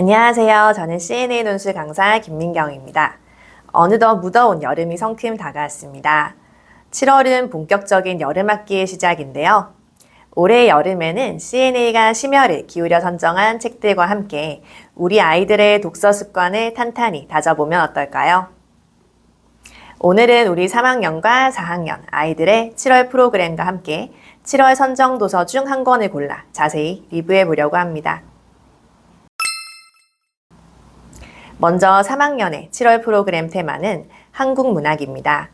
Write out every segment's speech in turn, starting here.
안녕하세요. 저는 CNA 논술 강사 김민경입니다. 어느덧 무더운 여름이 성큼 다가왔습니다. 7월은 본격적인 여름학기의 시작인데요. 올해 여름에는 CNA가 심혈을 기울여 선정한 책들과 함께 우리 아이들의 독서 습관을 탄탄히 다져보면 어떨까요? 오늘은 우리 3학년과 4학년 아이들의 7월 프로그램과 함께 7월 선정 도서 중 한 권을 골라 자세히 리뷰해 보려고 합니다. 먼저 3학년의 7월 프로그램 테마는 한국 문학입니다.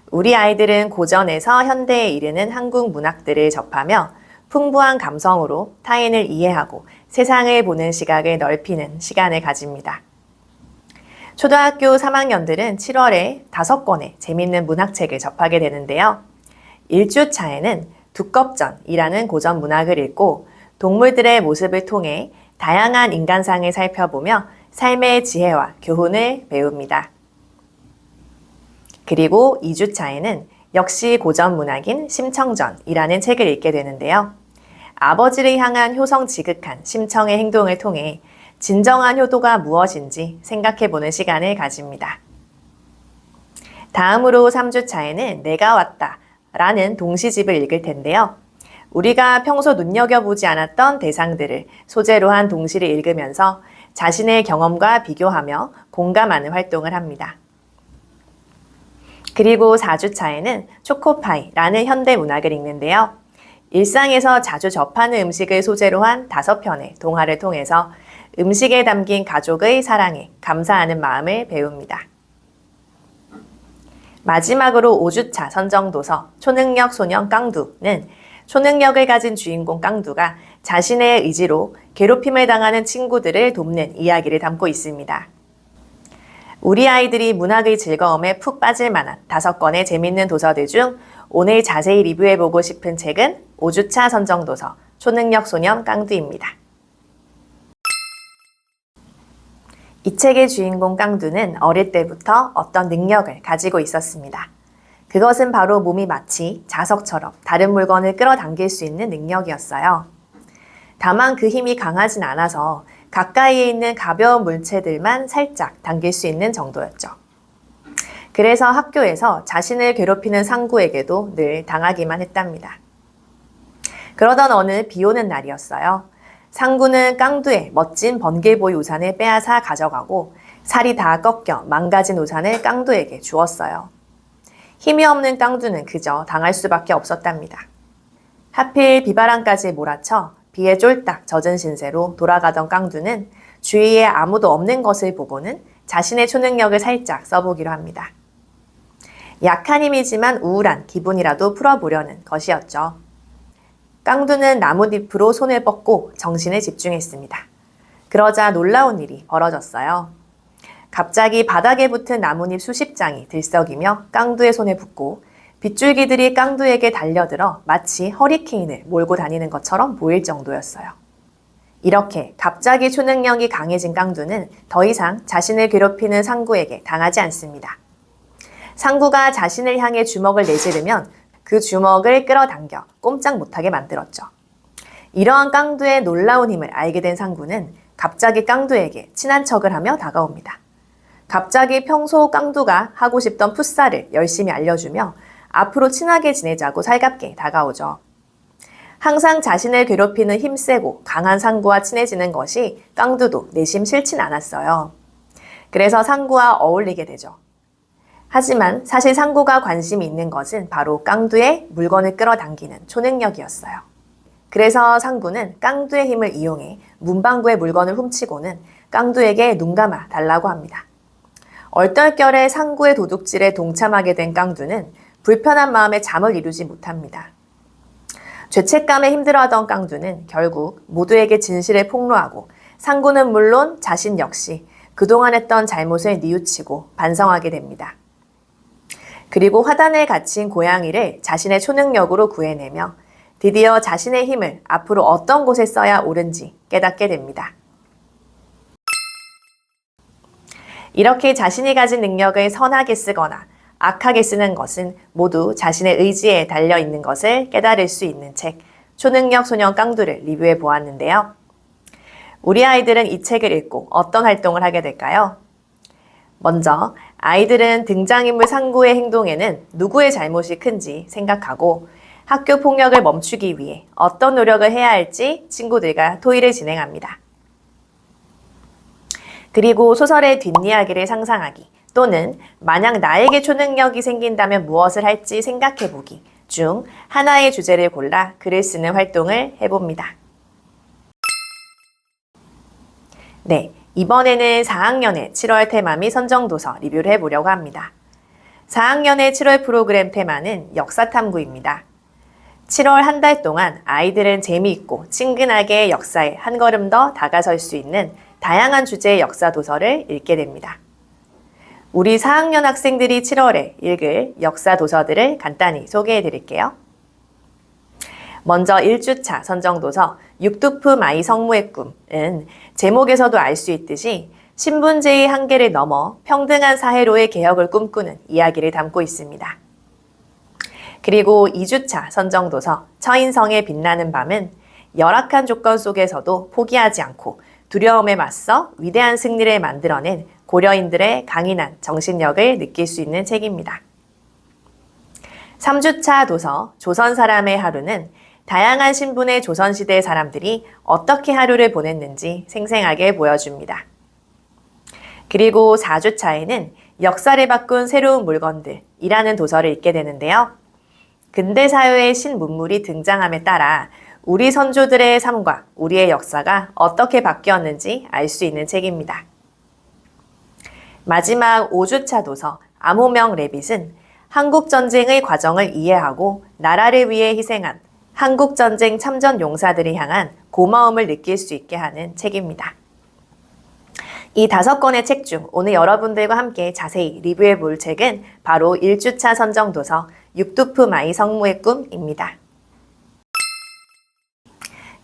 우리 아이들은 고전에서 현대에 이르는 한국 문학들을 접하며 풍부한 감성으로 타인을 이해하고 세상을 보는 시각을 넓히는 시간을 가집니다. 초등학교 3학년들은 7월에 5권의 재밌는 문학책을 접하게 되는데요. 1주차에는 두껍전이라는 고전 문학을 읽고 동물들의 모습을 통해 다양한 인간상을 살펴보며 삶의 지혜와 교훈을 배웁니다. 그리고 2주차에는 역시 고전 문학인 심청전이라는 책을 읽게 되는데요. 아버지를 향한 효성 지극한 심청의 행동을 통해 진정한 효도가 무엇인지 생각해보는 시간을 가집니다. 다음으로 3주차에는 내가 왔다 라는 동시집을 읽을 텐데요. 우리가 평소 눈여겨보지 않았던 대상들을 소재로 한 동시를 읽으면서 자신의 경험과 비교하며 공감하는 활동을 합니다. 그리고 4주차에는 초코파이라는 현대문학을 읽는데요. 일상에서 자주 접하는 음식을 소재로 한 5편의 동화를 통해서 음식에 담긴 가족의 사랑에 감사하는 마음을 배웁니다. 마지막으로 5주차 선정도서 초능력 소년 깡두는 초능력을 가진 주인공 깡두가 자신의 의지로 괴롭힘을 당하는 친구들을 돕는 이야기를 담고 있습니다. 우리 아이들이 문학의 즐거움에 푹 빠질 만한 5권의 재밌는 도서들 중 오늘 자세히 리뷰해보고 싶은 책은 5주차 선정도서 초능력 소년 깡두입니다. 이 책의 주인공 깡두는 어릴 때부터 어떤 능력을 가지고 있었습니다. 그것은 바로 몸이 마치 자석처럼 다른 물건을 끌어당길 수 있는 능력이었어요. 다만 그 힘이 강하진 않아서 가까이에 있는 가벼운 물체들만 살짝 당길 수 있는 정도였죠. 그래서 학교에서 자신을 괴롭히는 상구에게도 늘 당하기만 했답니다. 그러던 어느 비 오는 날이었어요. 상구는 깡두의 멋진 번개보이 우산을 빼앗아 가져가고 살이 다 꺾여 망가진 우산을 깡두에게 주었어요. 힘이 없는 깡두는 그저 당할 수밖에 없었답니다. 하필 비바람까지 몰아쳐 비에 쫄딱 젖은 신세로 돌아가던 깡두는 주위에 아무도 없는 것을 보고는 자신의 초능력을 살짝 써보기로 합니다. 약한 힘이지만 우울한 기분이라도 풀어보려는 것이었죠. 깡두는 나뭇잎으로 손을 뻗고 정신을 집중했습니다. 그러자 놀라운 일이 벌어졌어요. 갑자기 바닥에 붙은 나뭇잎 수십 장이 들썩이며 깡두의 손에 붙고 빗줄기들이 깡두에게 달려들어 마치 허리케인을 몰고 다니는 것처럼 보일 정도였어요. 이렇게 갑자기 초능력이 강해진 깡두는 더 이상 자신을 괴롭히는 상구에게 당하지 않습니다. 상구가 자신을 향해 주먹을 내지르면 그 주먹을 끌어당겨 꼼짝 못하게 만들었죠. 이러한 깡두의 놀라운 힘을 알게 된 상구는 갑자기 깡두에게 친한 척을 하며 다가옵니다. 갑자기 평소 깡두가 하고 싶던 풋살을 열심히 알려주며 앞으로 친하게 지내자고 살갑게 다가오죠. 항상 자신을 괴롭히는 힘세고 강한 상구와 친해지는 것이 깡두도 내심 싫진 않았어요. 그래서 상구와 어울리게 되죠. 하지만 사실 상구가 관심이 있는 것은 바로 깡두의 물건을 끌어당기는 초능력이었어요. 그래서 상구는 깡두의 힘을 이용해 문방구의 물건을 훔치고는 깡두에게 눈 감아 달라고 합니다. 얼떨결에 상구의 도둑질에 동참하게 된 깡두는 불편한 마음에 잠을 이루지 못합니다. 죄책감에 힘들어하던 깡두는 결국 모두에게 진실을 폭로하고 상구는 물론 자신 역시 그동안 했던 잘못을 뉘우치고 반성하게 됩니다. 그리고 화단에 갇힌 고양이를 자신의 초능력으로 구해내며 드디어 자신의 힘을 앞으로 어떤 곳에 써야 옳은지 깨닫게 됩니다. 이렇게 자신이 가진 능력을 선하게 쓰거나 악하게 쓰는 것은 모두 자신의 의지에 달려 있는 것을 깨달을 수 있는 책 초능력 소년 깡두를 리뷰해 보았는데요. 우리 아이들은 이 책을 읽고 어떤 활동을 하게 될까요? 먼저 아이들은 등장인물 상구의 행동에는 누구의 잘못이 큰지 생각하고 학교 폭력을 멈추기 위해 어떤 노력을 해야 할지 친구들과 토의를 진행합니다. 그리고 소설의 뒷이야기를 상상하기 또는 만약 나에게 초능력이 생긴다면 무엇을 할지 생각해보기 중 하나의 주제를 골라 글을 쓰는 활동을 해봅니다. 네, 이번에는 4학년의 7월 테마 및 선정도서 리뷰를 해보려고 합니다. 4학년의 7월 프로그램 테마는 역사탐구입니다. 7월 한 달 동안 아이들은 재미있고 친근하게 역사에 한 걸음 더 다가설 수 있는 다양한 주제의 역사 도서를 읽게 됩니다. 우리 4학년 학생들이 7월에 읽을 역사 도서들을 간단히 소개해 드릴게요. 먼저 1주차 선정도서 육두품 아이 성무의 꿈은 제목에서도 알 수 있듯이 신분제의 한계를 넘어 평등한 사회로의 개혁을 꿈꾸는 이야기를 담고 있습니다. 그리고 2주차 선정도서 처인성의 빛나는 밤은 열악한 조건 속에서도 포기하지 않고 두려움에 맞서 위대한 승리를 만들어낸 고려인들의 강인한 정신력을 느낄 수 있는 책입니다. 3주차 도서 조선 사람의 하루는 다양한 신분의 조선시대 사람들이 어떻게 하루를 보냈는지 생생하게 보여줍니다. 그리고 4주차에는 역사를 바꾼 새로운 물건들이라는 도서를 읽게 되는데요. 근대사회의 신문물이 등장함에 따라 우리 선조들의 삶과 우리의 역사가 어떻게 바뀌었는지 알 수 있는 책입니다. 마지막 5주차 도서 암호명 레빗은 한국전쟁의 과정을 이해하고 나라를 위해 희생한 한국전쟁 참전 용사들을 향한 고마움을 느낄 수 있게 하는 책입니다. 이 5권의 책 중 오늘 여러분들과 함께 자세히 리뷰해 볼 책은 바로 1주차 선정도서 육두품 아이 성무의 꿈입니다.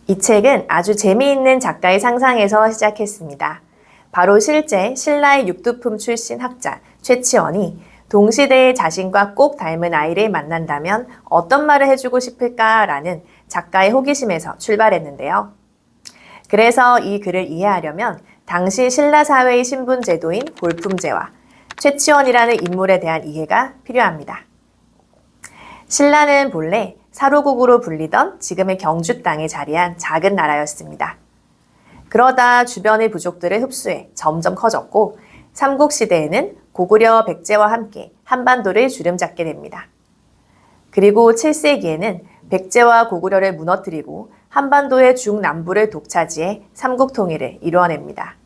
이 책은 아주 재미있는 작가의 상상에서 시작했습니다. 바로 실제 신라의 육두품 출신 학자 최치원이 동시대의 자신과 꼭 닮은 아이를 만난다면 어떤 말을 해주고 싶을까라는 작가의 호기심에서 출발했는데요. 그래서 이 글을 이해하려면 당시 신라 사회의 신분 제도인 골품제와 최치원이라는 인물에 대한 이해가 필요합니다. 신라는 본래 사로국으로 불리던 지금의 경주 땅에 자리한 작은 나라였습니다. 그러다 주변의 부족들을 흡수해 점점 커졌고 삼국시대에는 고구려 백제와 함께 한반도를 주름잡게 됩니다. 그리고 7세기에는 백제와 고구려를 무너뜨리고 한반도의 중남부를 독차지해 삼국통일을 이루어냅니다.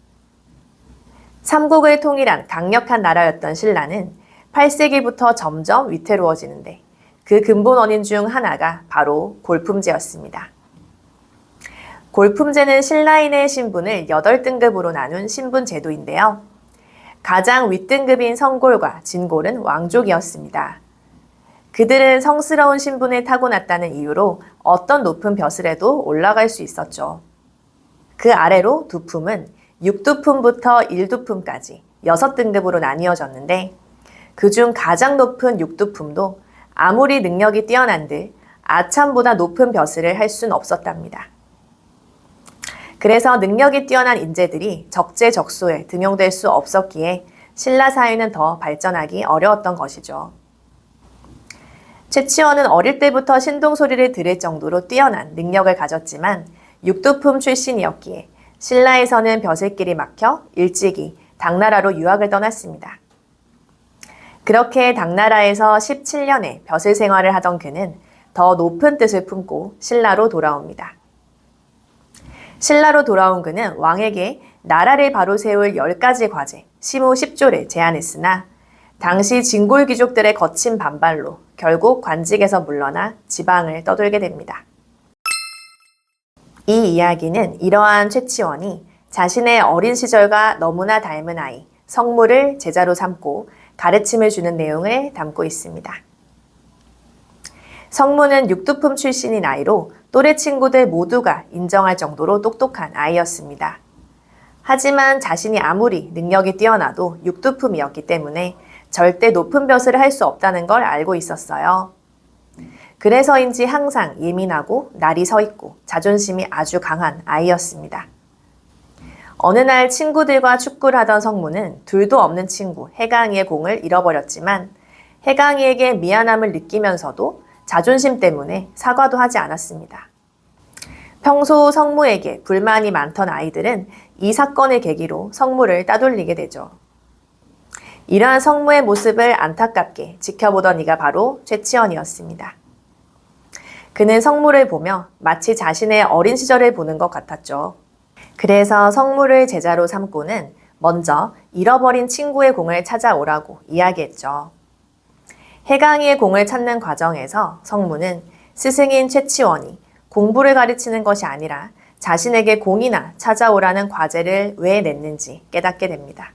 삼국을 통일한 강력한 나라였던 신라는 8세기부터 점점 위태로워지는데 그 근본 원인 중 하나가 바로 골품제였습니다. 골품제는 신라인의 신분을 8등급으로 나눈 신분 제도인데요. 가장 윗등급인 성골과 진골은 왕족이었습니다. 그들은 성스러운 신분을 타고났다는 이유로 어떤 높은 벼슬에도 올라갈 수 있었죠. 그 아래로 두품은 6두품부터 1두품까지 6등급으로 나뉘어졌는데 그중 가장 높은 6두품도 아무리 능력이 뛰어난들 아참보다 높은 벼슬을 할 수는 없었답니다. 그래서 능력이 뛰어난 인재들이 적재적소에 등용될 수 없었기에 신라 사회는 더 발전하기 어려웠던 것이죠. 최치원은 어릴 때부터 신동소리를 들을 정도로 뛰어난 능력을 가졌지만 육두품 출신이었기에 신라에서는 벼슬길이 막혀 일찍이 당나라로 유학을 떠났습니다. 그렇게 당나라에서 17년의 벼슬 생활을 하던 그는 더 높은 뜻을 품고 신라로 돌아옵니다. 신라로 돌아온 그는 왕에게 나라를 바로 세울 10가지 과제, 시무 10조를 제안했으나 당시 진골 귀족들의 거친 반발로 결국 관직에서 물러나 지방을 떠돌게 됩니다. 이 이야기는 이러한 최치원이 자신의 어린 시절과 너무나 닮은 아이, 성무를 제자로 삼고 가르침을 주는 내용을 담고 있습니다. 성무는 육두품 출신인 아이로 또래 친구들 모두가 인정할 정도로 똑똑한 아이였습니다. 하지만 자신이 아무리 능력이 뛰어나도 육두품이었기 때문에 절대 높은 벼슬을 할 수 없다는 걸 알고 있었어요. 그래서인지 항상 예민하고 날이 서 있고 자존심이 아주 강한 아이였습니다. 어느 날 친구들과 축구를 하던 성무는 둘도 없는 친구 해강이의 공을 잃어버렸지만 해강이에게 미안함을 느끼면서도 자존심 때문에 사과도 하지 않았습니다. 평소 성무에게 불만이 많던 아이들은 이 사건을 계기로 성무를 따돌리게 되죠. 이러한 성무의 모습을 안타깝게 지켜보던 이가 바로 최치원이었습니다. 그는 성무를 보며 마치 자신의 어린 시절을 보는 것 같았죠. 그래서 성무를 제자로 삼고는 먼저 잃어버린 친구의 공을 찾아오라고 이야기했죠. 해강이의 공을 찾는 과정에서 성무는 스승인 최치원이 공부를 가르치는 것이 아니라 자신에게 공이나 찾아오라는 과제를 왜 냈는지 깨닫게 됩니다.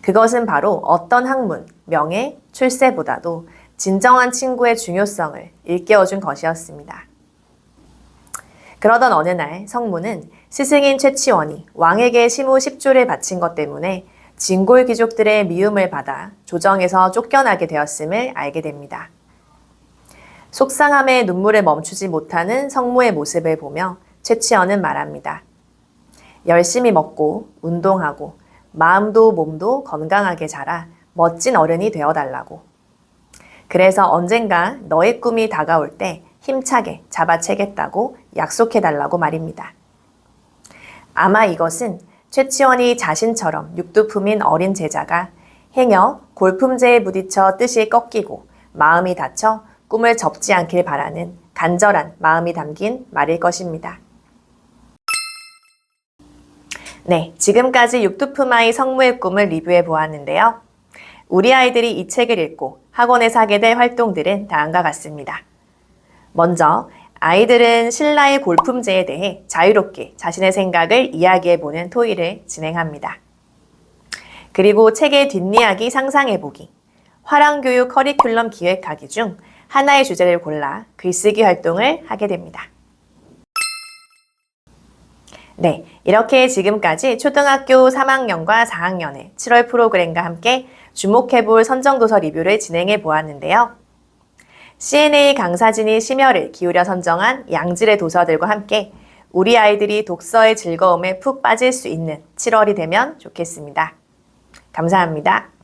그것은 바로 어떤 학문, 명예, 출세보다도 진정한 친구의 중요성을 일깨워준 것이었습니다. 그러던 어느 날 성무는 스승인 최치원이 왕에게 시무 10조를 바친 것 때문에 진골 귀족들의 미움을 받아 조정에서 쫓겨나게 되었음을 알게 됩니다. 속상함에 눈물을 멈추지 못하는 성무의 모습을 보며 최치원은 말합니다. 열심히 먹고 운동하고 마음도 몸도 건강하게 자라 멋진 어른이 되어달라고. 그래서 언젠가 너의 꿈이 다가올 때 힘차게 잡아채겠다고 약속해달라고 말입니다. 아마 이것은 최치원이 자신처럼 육두품인 어린 제자가 행여 골품제에 부딪혀 뜻이 꺾이고 마음이 다쳐 꿈을 접지 않길 바라는 간절한 마음이 담긴 말일 것입니다. 네, 지금까지 육두품아이 성무의 꿈을 리뷰해 보았는데요. 우리 아이들이 이 책을 읽고 학원에서 하게 될 활동들은 다음과 같습니다. 먼저 아이들은 신라의 골품제에 대해 자유롭게 자신의 생각을 이야기해보는 토의를 진행합니다. 그리고 책의 뒷이야기 상상해보기, 화랑교육 커리큘럼 기획하기 중 하나의 주제를 골라 글쓰기 활동을 하게 됩니다. 네, 이렇게 지금까지 초등학교 3학년과 4학년의 7월 프로그램과 함께 주목해볼 선정도서 리뷰를 진행해 보았는데요. CNA 강사진이 심혈을 기울여 선정한 양질의 도서들과 함께 우리 아이들이 독서의 즐거움에 푹 빠질 수 있는 7월이 되면 좋겠습니다. 감사합니다.